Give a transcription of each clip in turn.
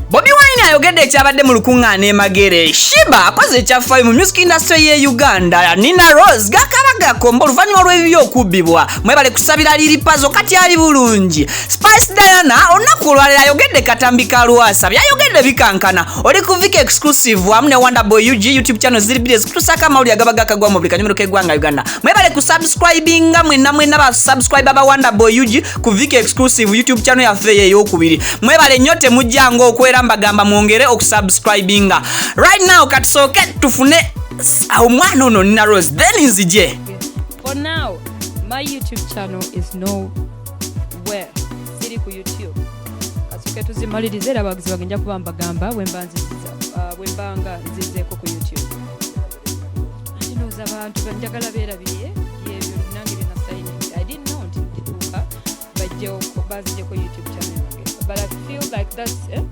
Bobi Wine ayogedde ekyabadde mu lukuŋŋaana Magere. Shiba akoze ekyafaayo mu music industry ye Uganda. Nina Rose gakabaga kombo oluvannyuma lw'ebibyo okubbibwa. Mwebale kusabira liripazo kati ali bulungi. Spice Diana olunaku olwalero ayogedde katambi ka Lwasa byayogedde bikankana. Oli ku Viki exclusive wamu ne Wonderboy UG YouTube channel ziri bbiri ezikutusaka amawulire agabaga akagwa mu buli kanyomero k'eggwanga Uganda. Mwebale kusubscribinga mwenna ba subscribe aba Wonderboy UG ku Viki exclusive YouTube channel yaffe ey'okubiri. Mwebale nyote mujjango okwera mbagamba mwongere okusubscribinga. Right now katusoke tufune omwana ono Nina Rose then nzije. For now, my YouTube channel is nowhere. Siri ku YouTube. Kasuke tuzimalirize era abagizi bagenja kuba mbagamba wembanga nzizeeko ku YouTube. Ndinoza abantu banjagala beerabiye byebyo nange bina sayini. I didn't know until ndituuka bajjewo bazijeko YouTube channel yange. But I feel like that's well,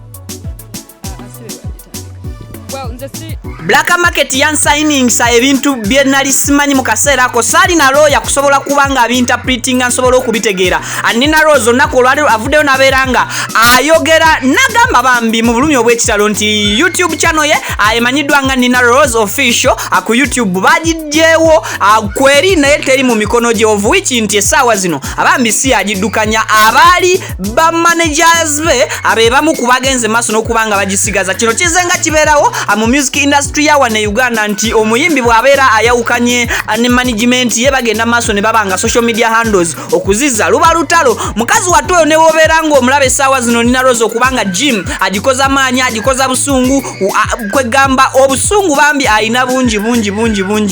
Black Market yan signing sa ebintu byenali simanyi mu kaseera ako sali na lawyer kusobola kubanga abinterpreting nsobola okubitegeera. Nina Rose olunaku olwaliro avuddeyo nabeeranga ayogera nagamba bambi mu bulumi obw'ekitalo nti YouTube channel ye emanyiddwa nga Nina Rose official ku YouTube bagijjeewo kweri naye teri mu mikono gye of which nti essaawa zino abambi si agiddukanya abaali ba managers be abeebamu kubagenze maaso n'okubanga bagisigaza. Kino kizenga kibeerawo mu music industry ya wane Uganda nti omuyimbi bw'abeera ayawukanye ne management ye bagenda maaso ne babanga social media handles okuziza luba lutalo. Mukazi watoyo ne wobeera ng'omulaba essaawa zino Nina Rose okubanga gym agikoza maanyi agikoza busungu kwegamba obusungu bambi alina bungi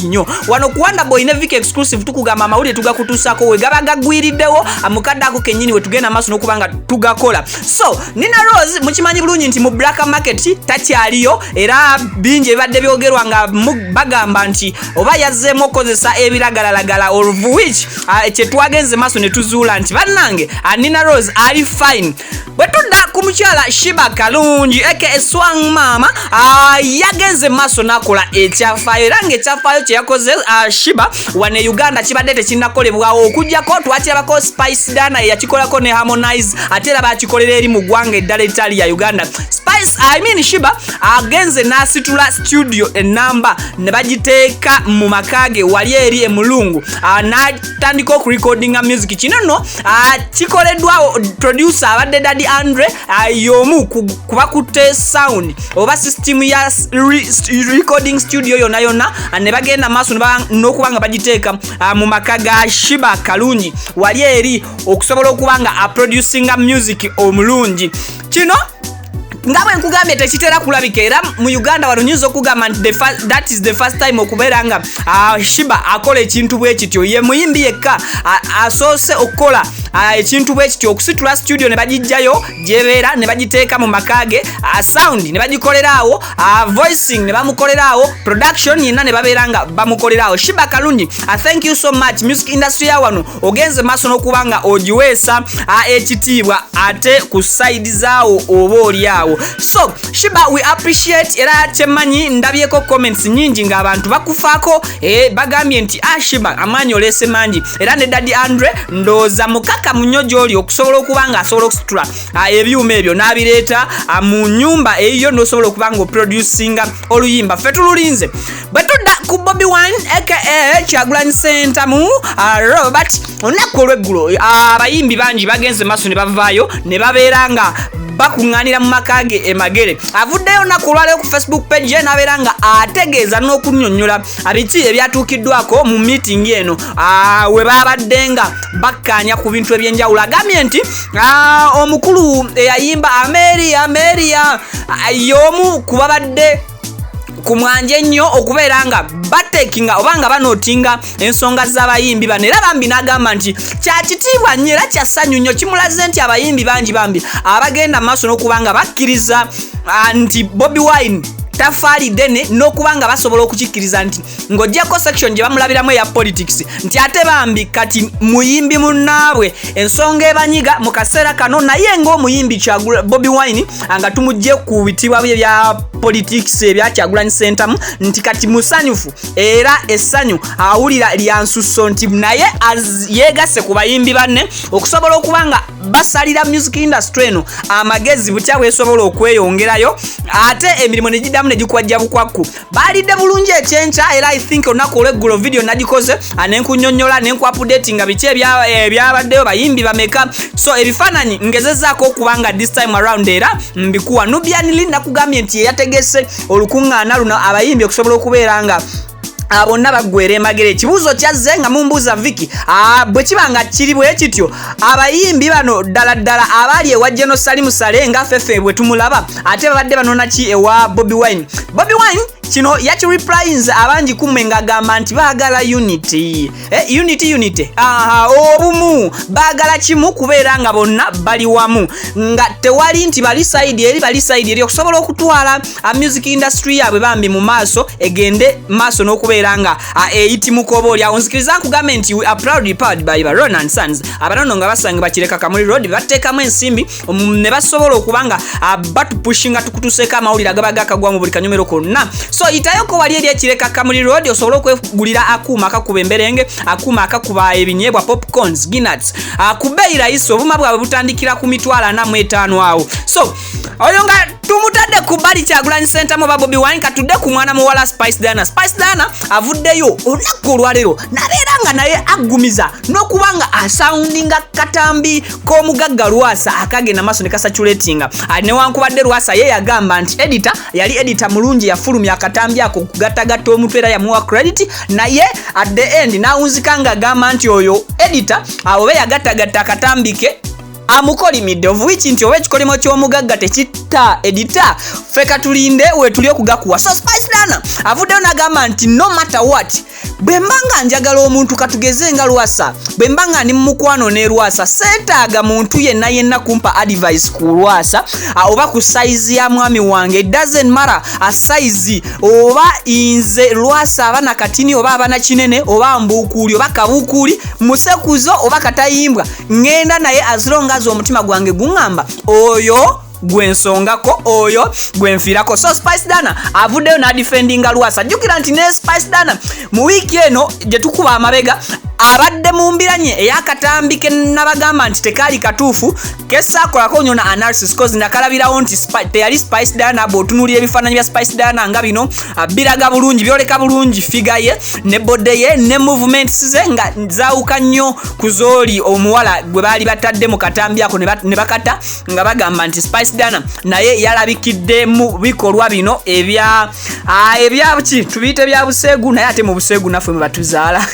nnyo. Wano ku Wonderboy ne Viki exclusive tukugamba amawulire tugakutuusako we gaba gagwiriddewo amukadde ako kennyini we tugenda maaso n'okubanga tugakola. So Nina Rose mukimanyi bulungi nti mu Black Market takyaliyo era bingi ebadde byogerwa nga bagamba nti oba yazzeemu okozesa ebiragalalagala of which kye twagenze maaso ne tuzuula nti bannange Nina Rose ali fine. Bwe tudda ku mukyala Shiba Kalungi aka Swang Mama yagenze maaso n'akola ekyafaayo era ng'ekyafaayo kye yakoze Shiba wane Uganda kibadde tekinnakolebwawo okujjako twakirabako Spice Diana yakikolako ne Harmonize ate era bakikolera eri mu ggwanga eddala etali ya Uganda. Shiba agenze n'asitula studio enamba ne bagiteeka mu makage wali eri emulungu n'atandika okurecordinga music. Kino nno kikoleddwa producer abadde Daddy Andre y'omu kubakutte sound oba system ya recording studio yonna ne bagenda maaso n'okubanga bagiteeka mu maka ga Shiba Kalungi wali eri okusobola okubanga aproducinga music omulungi. Kino nga bwe nkugambye tekitera kulabika era mu Uganda walunyiza okugamba nti that is the first time okubeera nga Shiba akola ekintu bwe kityo. Ye muyimbi yekka asoose okukola ekintu bwe kityo okusitula studio ne bagijjayo gyebeera ne bagiteeka mu makage sound ne bagikolerawo voicing ne bamukolerawo production yenna ne babeera nga bamukolerawo. Shiba Kalungi thank you so much. Music industry ya wano ogenze maaso n'okubanga ogiweesa ekitiibwa ate ku side zaawo oba oliawo. So Shiba we appreciate era kyemanyi ndabyeko comments nyingi nga abantu bakufaako bagambye nti Shiba amaanyi olese mangi era ne Daddy Andre ndooza mukaka munyo gy'oli okusobola okubanga asobola okusitula ebyuma ebyo n'abireeta mu nnyumba eyiyo n'osobola okubanga oproducinga oluyimba ffe tululinze. Bwe tudda ku Bobi Wine aka Kyagulanyi Center mu Robert olunaku olw'eggulo abayimbi bangi bagenze maaso ne bavaayo ne babeera nga bakuŋŋaanira mu makage Magere. Avuddeyo naku olwaleero ku Facebook page ye n'abeera nga ategeeza n'okunnyonnyola biki ebyatuukiddwako mu meeting eno we babadde nga bakkaanya ku bintu eby'enjawulo. Agambye nti omukulu eyayimba Ameria y'omu ku babadde ku mwanje nnyo okubeera nga batekinga obanga banootinga ensonga z'abayimbi bano era bambi n'agamba nti kyakitiibwa nnyo era kyassanyu nnyo kimulaze nti abayimbi bangi bambi abagenda maaso n'okubanga bakkiriza nti Bobi Wine tafaali ddene n'okubanga basobola okukikkiriza nti ng'oggyako section gye bamulabiramu eya politics nti ate bambi kati muyimbi munnaabwe ensonga ebanyiga mu kaseera kano naye ng'omuyimbi Bobi Wine nga tumugye ku bitibwa bye bya politics ebya Kyagulanyi Ssentamu nti kati musanyufu era essanyu awulira lyansusso nti naye yeegasse ku bayimbi banne okusobola okubanga basalira music industry eno amagezi butya bwesobola okweyongerayo ate emirimu ne giddamu ne gikwajja bukwakku balidde bulungi ekyenkya era I think olunaku olw'eggulo video nagikoze nenkunnyonnyola nenkuupdate nga biki ebyabaddeyo bayimbi bameka so ebifaananyi ngezezzaako okubanga this time around era mbikuwa Nubian Lee nakugambye nti yeyategese olukuŋŋaana luno abayimbi okusobola okubeera nga bonna baggwera emagere ekibuuzo kyazze nga mumbuuza Vicky bwe kiba nga kiri bwe kityo abayimbi bano ddala abaali ewa General Salim Saleh nga ffeffe bwe tumulaba ate babadde banona ki ewa Bobi Wine kino yakireplyinze abangi kumwe ng'agamba nti baagala unity obumu baagala kimu kubeera nga bonna bali wamu nga tewali nti bali side eri okusobola okutwala music industry yaabwe bambi mu maaso egende maaso n'okubeera nga eyitimuko obaolyawo nzikiriza nkugambe nti we are proudly powered by Baron and Sons abanono nga basanga bakireka Kamuli Road bateekamu ensimbi ne basobola okubanga batupushinga tukutuseeko amawulire agaba gakagwa mu buli kanyomero konna so itayoko wali eri ekireka Kamuli Road osobola okwegulira akuuma akakuba emberenge akuuma akakuba ebinyeebwa popcorns Guinness kubeeyi rahisi obuma bwabwe butandikira ku $45 awo so oyo nga tumutadde ku bali Kyagulanyi Ssentamu ba Bobi Wine katudde ku mwana muwala Spice Dana avuddeyo olunaku olwaleero nabeera nga naye agumiza n'okubanga asoundinga katambi k'omugagga Lwasa akagenda maaso ne kasatulatinga newankubadde Lwasa ye yagamba nti yali editor mulungi yafulumya akatambi ako kugattagatta omutwe era yamuwa credit naye at the end nawunzika nga agamba nti oyo editor oba yagattagatta akatambi ke amukolimidde of which nti oba ekikolimo ky'omugagga tekitta editor feka tulinde wetuli okugakuwa so Spice Dana avuddeyo n'agamba nti no matter what bwe mbanga njagala omuntu katugeze nga Lwasa bwe mbanga ndi mukwano ne Lwasa seetaaga muntu yenna kumpa advice ku Lwasa oba ku size ya mwami wange it doesn't matter a size oba inze Lwasa abana katini oba abana kinene oba mbuukuli oba kabuukuli musekuzo oba katayimbwa ngenda naye as long as omutima gwange guŋŋamba oyo gwensongako oyo gwenfirako so Spice Dana avuddeyo na defendinga Lwasa jukira nti ne Spice Dana mu wiki eno gye tukuba amabega abadde mu mbiranye eyakatambi ke nabagamba nti tekaali katuufu kesaakolako nnyo na analysis cause nakalabirawo nti teyali Spice Dana bw'otunuulira ebifaananyi bya Spice Dana nga bino biraga bulungi byoleka bulungi figa ye ne bode ye ne movements ze nga zaawuka nnyo ku zooli omuwala gwe baali batadde mu katambi ako ne bakata nga bagamba nti Spice Dana naye yalabikidde mu bikolwa bino ebya tubiyite bya buseegu naye ate mu buseegu naffe mwe batuzaala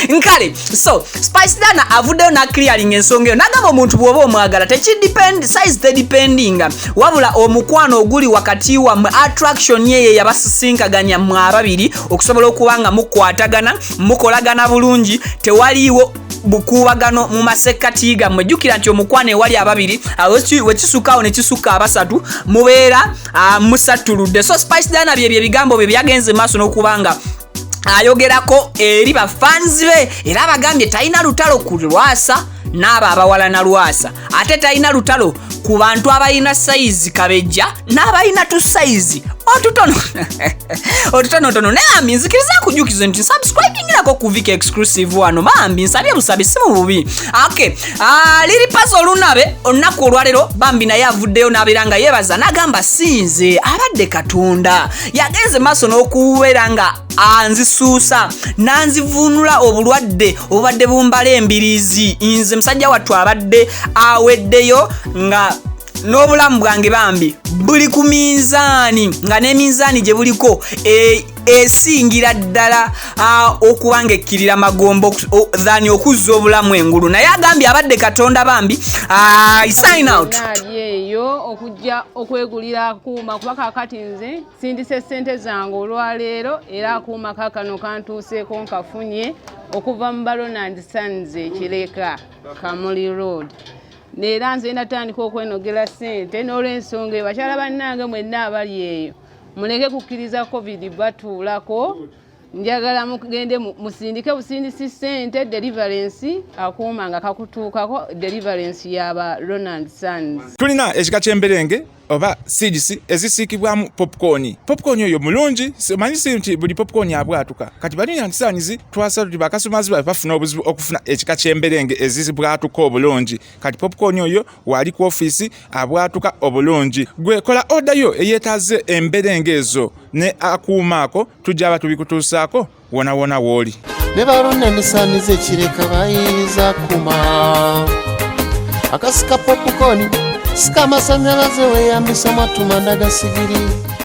nkale so Spice Dana avuddeyo na clearing ensonga eyo nagamba omuntu bw'oba omwagala size tedipendinga wabula omukwano oguli wakati wammwe attraction ye yabasisinkaganya mwe ababiri okusobola okubanga mukwatagana mukolagana bulungi tewaliiwo bukuubagano mu masekkati gammwe jjukira nti omukwano ewali ababiri wekisukawo ne kisuka abasatu mubeera musatuludde so Spice Dana bye bigambo bye byagenze maaso n'okubanga ayogerako eri bafanzi be era abagambye talina lutalo ku Lwasa n'abo abawala na Lwasa ate talina lutalo ku bantu abalina saizi kabejja n'abalina tu saizi otutonotono naye nzikiriza kujukiza nti subscribingirako ku Vicky exclusive wano bambi nsabye busabe si mu bubi okay liri paso olunabe olunaku olwaleero bambi naye avuddeyo n'abeera nga yeebaza n'agamba sinze abadde Katonda yagenze maaso n'okubeera nga anzisuusa nanzivuunula obulwadde obubadde bumbala embiriizi nze musajja wattu abadde aweddeyo nga n'obulamu bwange bambi buli ku minzaani nga n'eminzaani gye buliko esingira ddala okubanga ekkirira magombo thani okuzza obulamu engulu naye agambye abadde Katonda bambi sign out eyo okujja okwegulira akuuma kuba kakati nze sindise ssente zange olwaleero era akuuma kakano kantuuseeko nkafunye okuva mu Baron and Sons ekireka Kamuli Road neera nze natandika okwenogera ssente n'olw'ensonga eyo bakyala bannange mwenna abali eyo muleke kukkiriza covid batuulako njagala mugende musindike busindisi ssente deliverance akuuma nga kakutuukako deliverance yaba Ronald Sons. Tulina ekika ky'emberenge oba seeds ezisiikibwamu popcorn. Popcorn oyo mulungi, manyisi nti buli popcorn abwatuka. Kati balina ntisanizi twasala tuti bakasumazi bafuna obuzibu okufuna ekika ky'emberenge ezibwatuka obulungi. Kati popcorn oyo wali ku office abwatuka obulungi. Gwe kola order yo eyetaze emberenge ezo ne akuumako tujja tubikutuusaako wona wooli. Ne balonna nisanize ekireka bayinza kuma akasika popcorn sika masanyalaze weyambisa matuma ndagasigiri